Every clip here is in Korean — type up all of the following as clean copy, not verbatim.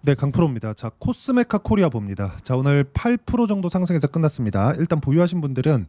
네, 강프로입니다. 자, 코스메카 코리아 봅니다. 자, 오늘 8% 정도 상승해서 끝났습니다. 일단 보유하신 분들은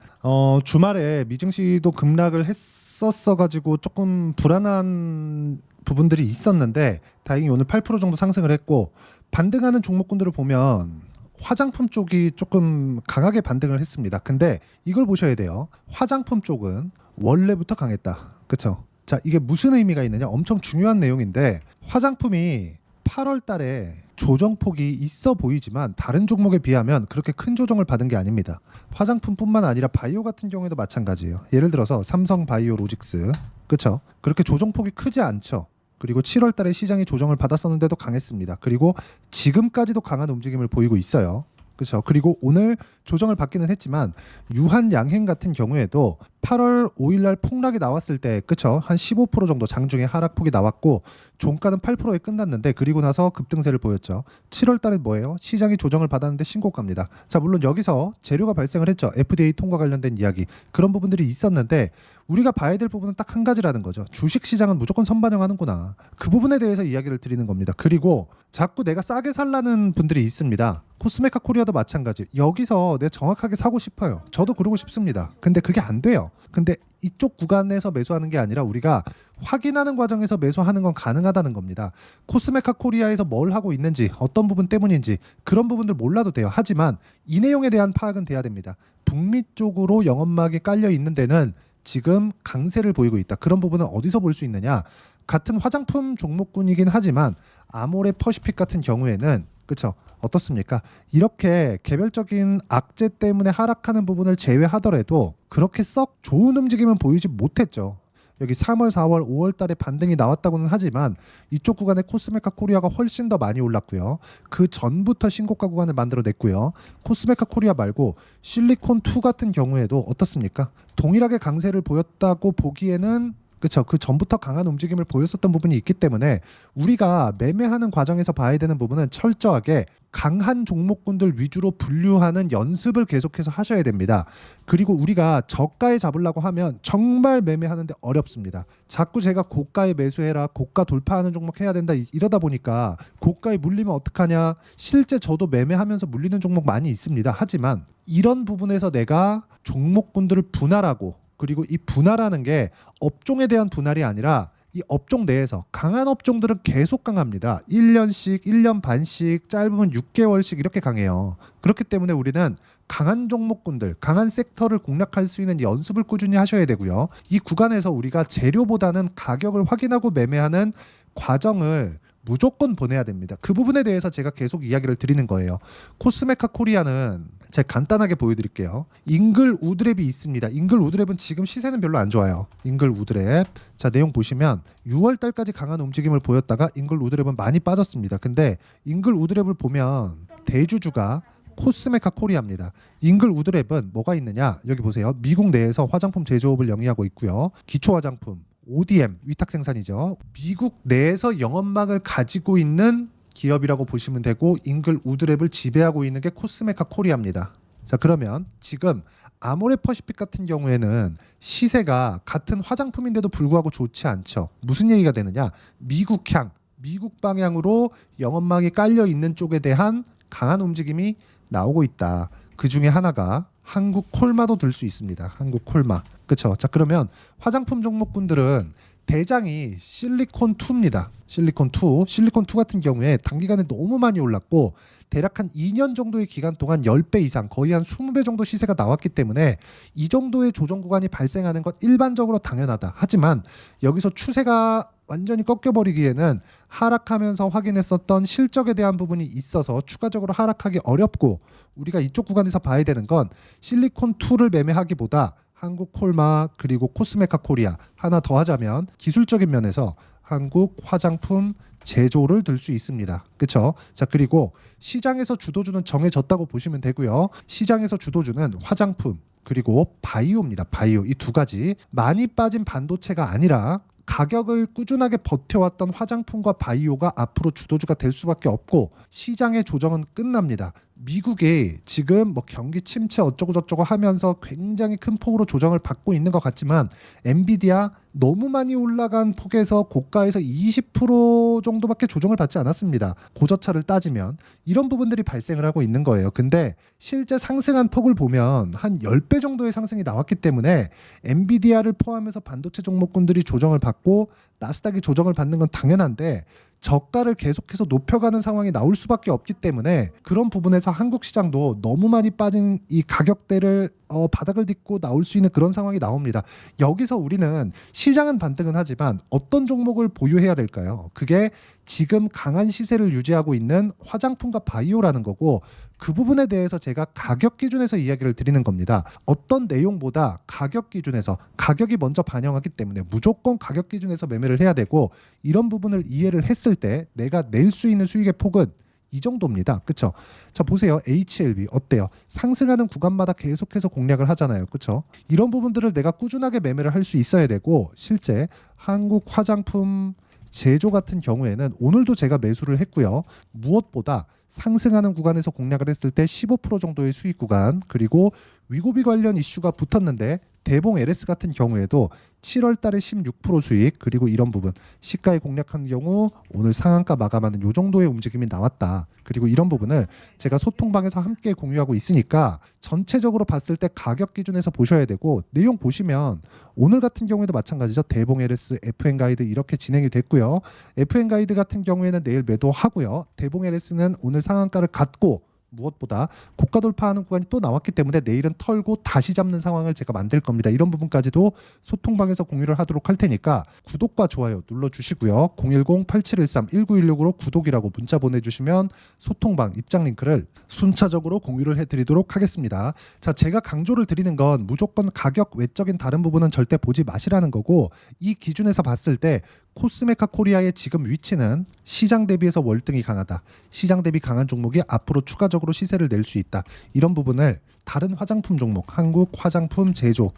주말에 미증시도 급락을 했었어 가지고 조금 불안한 부분들이 있었는데 다행히 오늘 8% 정도 상승을 했고, 반등하는 종목군들을 보면 화장품 쪽이 조금 강하게 반등을 했습니다. 근데 이걸 보셔야 돼요. 화장품 쪽은 원래부터 강했다. 그렇죠? 자, 이게 무슨 의미가 있느냐? 엄청 중요한 내용인데, 화장품이 8월 달에 조정폭이 있어 보이지만 다른 종목에 비하면 그렇게 큰 조정을 받은 게 아닙니다. 화장품뿐만 아니라 바이오 같은 경우에도 마찬가지예요. 예를 들어서 삼성 바이오로직스, 그렇죠? 그렇게 조정폭이 크지 않죠. 그리고 7월 달에 시장이 조정을 받았었는데도 강했습니다. 그리고 지금까지도 강한 움직임을 보이고 있어요. 그렇죠. 그리고 오늘 조정을 받기는 했지만 유한양행 같은 경우에도 8월 5일 날 폭락이 나왔을 때, 그렇죠, 한 15% 정도 장중에 하락폭이 나왔고 종가는 8%에 끝났는데, 그리고 나서 급등세를 보였죠. 7월 달에 뭐예요? 시장이 조정을 받았는데 신고가입니다. 자, 물론 여기서 재료가 발생을 했죠. FDA 통과 관련된 이야기, 그런 부분들이 있었는데 우리가 봐야 될 부분은 딱 한 가지라는 거죠. 주식 시장은 무조건 선반영하는구나. 그 부분에 대해서 이야기를 드리는 겁니다. 그리고 자꾸 내가 싸게 살라는 분들이 있습니다. 코스메카 코리아도 마찬가지. 여기서 내가 정확하게 사고 싶어요. 저도 그러고 싶습니다. 근데 그게 안 돼요. 근데 이쪽 구간에서 매수하는 게 아니라 우리가 확인하는 과정에서 매수하는 건 가능하다는 겁니다. 코스메카 코리아에서 뭘 하고 있는지, 어떤 부분 때문인지 그런 부분들 몰라도 돼요. 하지만 이 내용에 대한 파악은 돼야 됩니다. 북미 쪽으로 영업막이 깔려 있는 데는 지금 강세를 보이고 있다. 그런 부분은 어디서 볼 수 있느냐? 같은 화장품 종목군이긴 하지만 아모레 퍼시픽 같은 경우에는, 그렇죠, 어떻습니까? 이렇게 개별적인 악재 때문에 하락하는 부분을 제외하더라도 그렇게 썩 좋은 움직임은 보이지 못했죠. 여기 3월, 4월, 5월 달에 반등이 나왔다고는 하지만 이쪽 구간에 코스메카 코리아가 훨씬 더 많이 올랐고요. 그 전부터 신고가 구간을 만들어냈고요. 코스메카 코리아 말고 실리콘2 같은 경우에도 어떻습니까? 동일하게 강세를 보였다고 보기에는, 그렇죠, 그 전부터 강한 움직임을 보였었던 부분이 있기 때문에 우리가 매매하는 과정에서 봐야 되는 부분은 철저하게 강한 종목군들 위주로 분류하는 연습을 계속해서 하셔야 됩니다. 그리고 우리가 저가에 잡으려고 하면 정말 매매하는데 어렵습니다. 자꾸 제가 고가에 매수해라, 고가 돌파하는 종목 해야 된다, 이러다 보니까 고가에 물리면 어떡하냐. 실제 저도 매매하면서 물리는 종목 많이 있습니다. 하지만 이런 부분에서 내가 종목군들을 분할하고, 그리고 이 분할하는 게 업종에 대한 분할이 아니라 이 업종 내에서 강한 업종들은 계속 강합니다. 1년씩, 1년 반씩, 짧으면 6개월씩 이렇게 강해요. 그렇기 때문에 우리는 강한 종목군들, 강한 섹터를 공략할 수 있는 연습을 꾸준히 하셔야 되고요. 이 구간에서 우리가 재료보다는 가격을 확인하고 매매하는 과정을 무조건 보내야 됩니다. 그 부분에 대해서 제가 계속 이야기를 드리는 거예요. 코스메카 코리아는 제가 간단하게 보여드릴게요. 잉글 우드랩이 있습니다. 잉글 우드랩은 지금 시세는 별로 안 좋아요. 잉글 우드랩, 자, 내용 보시면 6월 달까지 강한 움직임을 보였다가 잉글 우드랩은 많이 빠졌습니다. 근데 잉글 우드랩을 보면 대주주가 코스메카 코리아입니다. 잉글 우드랩은 뭐가 있느냐? 여기 보세요. 미국 내에서 화장품 제조업을 영위하고 있고요. 기초 화장품, ODM, 위탁 생산이죠. 미국 내에서 영업망을 가지고 있는 기업이라고 보시면 되고, 잉글 우드랩을 지배하고 있는 게 코스메카 코리아입니다. 자, 그러면 지금 아모레 퍼시픽 같은 경우에는 시세가 같은 화장품인데도 불구하고 좋지 않죠. 무슨 얘기가 되느냐? 미국향, 미국 방향으로 영업망이 깔려 있는 쪽에 대한 강한 움직임이 나오고 있다. 그 중에 하나가 한국 콜마도 들 수 있습니다. 한국 콜마. 그렇죠. 자, 그러면 화장품 종목군들은 대장이 실리콘2입니다. 실리콘2 같은 경우에 단기간에 너무 많이 올랐고 대략 한 2년 정도의 기간 동안 10배 이상, 거의 한 20배 정도 시세가 나왔기 때문에 이 정도의 조정 구간이 발생하는 건 일반적으로 당연하다. 하지만 여기서 추세가 완전히 꺾여버리기에는 하락하면서 확인했었던 실적에 대한 부분이 있어서 추가적으로 하락하기 어렵고, 우리가 이쪽 구간에서 봐야 되는 건 실리콘2를 매매하기보다 한국 콜마 그리고 코스메카 코리아, 하나 더 하자면 기술적인 면에서 한국 화장품 제조를 들 수 있습니다. 그렇죠? 자, 그리고 시장에서 주도주는 정해졌다고 보시면 되고요. 시장에서 주도주는 화장품 그리고 바이오입니다. 바이오, 이 두 가지. 많이 빠진 반도체가 아니라 가격을 꾸준하게 버텨왔던 화장품과 바이오가 앞으로 주도주가 될 수밖에 없고, 시장의 조정은 끝납니다. 미국이 지금 뭐 경기 침체 어쩌고 저쩌고 하면서 굉장히 큰 폭으로 조정을 받고 있는 것 같지만 엔비디아 너무 많이 올라간 폭에서 고가에서 20% 정도밖에 조정을 받지 않았습니다. 고저차를 따지면 이런 부분들이 발생을 하고 있는 거예요. 근데 실제 상승한 폭을 보면 한 10배 정도의 상승이 나왔기 때문에 엔비디아를 포함해서 반도체 종목군들이 조정을 받고 나스닥이 조정을 받는 건 당연한데 저가를 계속해서 높여가는 상황이 나올 수밖에 없기 때문에 그런 부분에서 한국 시장도 너무 많이 빠진 이 가격대를 바닥을 딛고 나올 수 있는 그런 상황이 나옵니다. 여기서 우리는 시장은 반등은 하지만 어떤 종목을 보유해야 될까요? 그게 지금 강한 시세를 유지하고 있는 화장품과 바이오라는 거고 그 부분에 대해서 제가 가격 기준에서 이야기를 드리는 겁니다. 어떤 내용보다 가격 기준에서 가격이 먼저 반영하기 때문에 무조건 가격 기준에서 매매를 해야 되고 이런 부분을 이해를 했을 때 내가 낼 수 있는 수익의 폭은 이 정도입니다. 그렇죠? 자 보세요. HLB 어때요? 상승하는 구간마다 계속해서 공략을 하잖아요. 그렇죠? 이런 부분들을 내가 꾸준하게 매매를 할 수 있어야 되고 실제 한국 화장품 제조 같은 경우에는 오늘도 제가 매수를 했고요. 무엇보다 상승하는 구간에서 공략을 했을 때 15% 정도의 수익 구간 그리고 위고비 관련 이슈가 붙었는데 대봉 LS 같은 경우에도 7월 달에 16% 수익 그리고 이런 부분 시가에 공략한 경우 오늘 상한가 마감하는 요 정도의 움직임이 나왔다. 그리고 이런 부분을 제가 소통방에서 함께 공유하고 있으니까 전체적으로 봤을 때 가격 기준에서 보셔야 되고 내용 보시면 오늘 같은 경우에도 마찬가지죠. 대봉 LS, FN 가이드 이렇게 진행이 됐고요. FN 가이드 같은 경우에는 내일 매도하고요. 대봉 LS는 오늘 상한가를 갖고 무엇보다 고가 돌파하는 구간이 또 나왔기 때문에 내일은 털고 다시 잡는 상황을 제가 만들 겁니다. 이런 부분까지도 소통방에서 공유를 하도록 할 테니까 구독과 좋아요 눌러주시고요. 010-8713-1916으로 구독이라고 문자 보내주시면 소통방 입장 링크를 순차적으로 공유를 해드리도록 하겠습니다. 자, 제가 강조를 드리는 건 무조건 가격 외적인 다른 부분은 절대 보지 마시라는 거고 이 기준에서 봤을 때 코스메카 코리아의 지금 위치는 시장 대비해서 월등히 강하다. 시장 대비 강한 종목이 앞으로 추가적으로 시세를 낼 수 있다. 이런 부분을 다른 화장품 종목, 한국 화장품 제조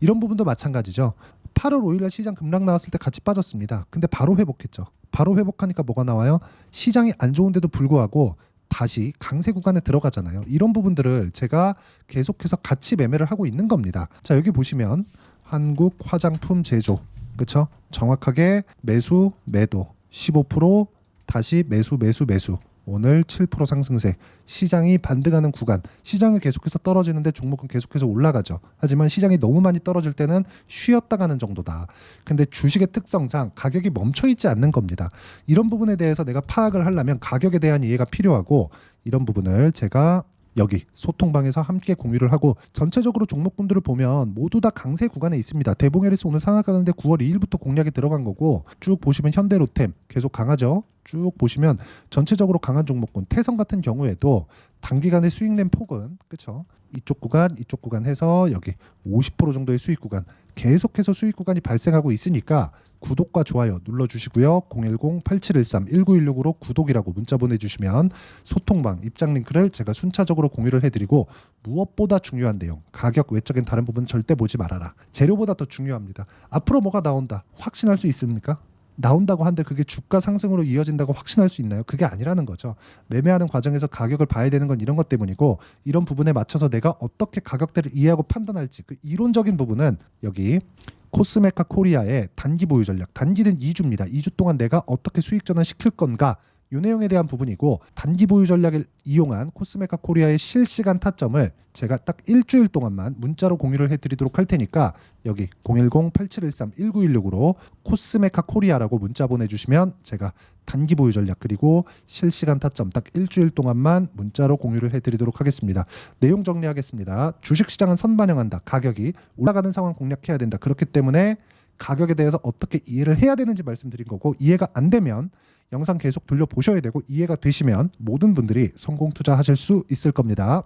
이런 부분도 마찬가지죠. 8월 5일날 시장 급락 나왔을 때 같이 빠졌습니다. 근데 바로 회복했죠. 바로 회복하니까 뭐가 나와요? 시장이 안 좋은데도 불구하고 다시 강세 구간에 들어가잖아요. 이런 부분들을 제가 계속해서 같이 매매를 하고 있는 겁니다. 자, 여기 보시면 한국 화장품 제조 그렇죠? 정확하게 매수 매도 15% 다시 매수 오늘 7% 상승세 시장이 반등하는 구간 시장은 계속해서 떨어지는데 종목은 계속해서 올라가죠. 하지만 시장이 너무 많이 떨어질 때는 쉬었다 가는 정도다. 근데 주식의 특성상 가격이 멈춰 있지 않는 겁니다. 이런 부분에 대해서 내가 파악을 하려면 가격에 대한 이해가 필요하고 이런 부분을 제가 여기 소통방에서 함께 공유를 하고 전체적으로 종목군들을 보면 모두 다 강세 구간에 있습니다. 대봉 LS 오늘 상한가 가는데 9월 2일부터 공략이 들어간 거고 쭉 보시면 현대로템 계속 강하죠. 쭉 보시면 전체적으로 강한 종목군 태성 같은 경우에도 단기간의 수익 낸 폭은 그렇죠. 이쪽 구간 해서 여기 50% 정도의 수익 구간 계속해서 수익 구간이 발생하고 있으니까 구독과 좋아요 눌러주시고요. 010-8713-1916으로 구독이라고 문자 보내주시면 소통방 입장 링크를 제가 순차적으로 공유를 해드리고 무엇보다 중요한 내용 가격 외적인 다른 부분 절대 보지 말아라. 재료보다 더 중요합니다. 앞으로 뭐가 나온다 확신할 수 있습니까? 나온다고 한데 그게 주가 상승으로 이어진다고 확신할 수 있나요? 그게 아니라는 거죠. 매매하는 과정에서 가격을 봐야 되는 건 이런 것 때문이고 이런 부분에 맞춰서 내가 어떻게 가격대를 이해하고 판단할지 그 이론적인 부분은 여기 코스메카 코리아의 단기 보유 전략 단기는 2주입니다. 2주 동안 내가 어떻게 수익 전환 시킬 건가 이 내용에 대한 부분이고 단기 보유 전략을 이용한 코스메카 코리아의 실시간 타점을 제가 딱 일주일 동안만 문자로 공유를 해드리도록 할 테니까 여기 010-8713-1916으로 코스메카 코리아라고 문자 보내주시면 제가 단기 보유 전략 그리고 실시간 타점 딱 일주일 동안만 문자로 공유를 해드리도록 하겠습니다. 내용 정리하겠습니다. 주식시장은 선반영한다. 가격이 올라가는 상황 공략해야 된다. 그렇기 때문에 가격에 대해서 어떻게 이해를 해야 되는지 말씀드린 거고 이해가 안 되면 영상 계속 돌려보셔야 되고 이해가 되시면 모든 분들이 성공 투자하실 수 있을 겁니다.